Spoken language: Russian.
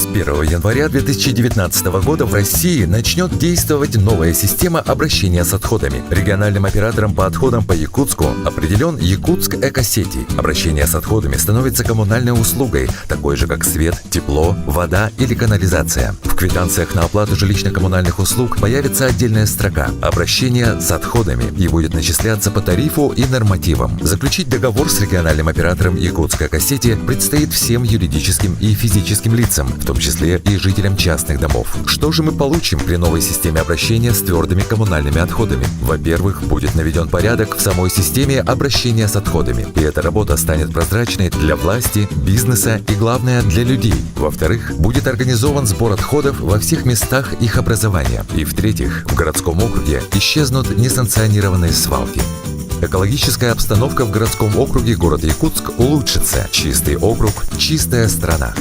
С 1 января 2019 года в России начнет действовать новая система обращения с отходами. Региональным оператором по отходам по Якутску определен Якутск Экосети. Обращение с отходами становится коммунальной услугой, такой же как свет, тепло, вода или канализация. В квитанциях на оплату жилищно-коммунальных услуг появится отдельная строка «Обращение с отходами» и будет начисляться по тарифу и нормативам. Заключить договор с региональным оператором Якутск Экосети предстоит всем юридическим и физическим лицам, в том числе и жителям частных домов. Что же мы получим при новой системе обращения с твердыми коммунальными отходами? Во-первых, будет наведен порядок в самой системе обращения с отходами, и эта работа станет прозрачной для власти, бизнеса и, главное, для людей. Во-вторых, будет организован сбор отходов во всех местах их образования. И в-третьих, в городском округе исчезнут несанкционированные свалки. Экологическая обстановка в городском округе город Якутск улучшится. Чистый округ, чистая страна.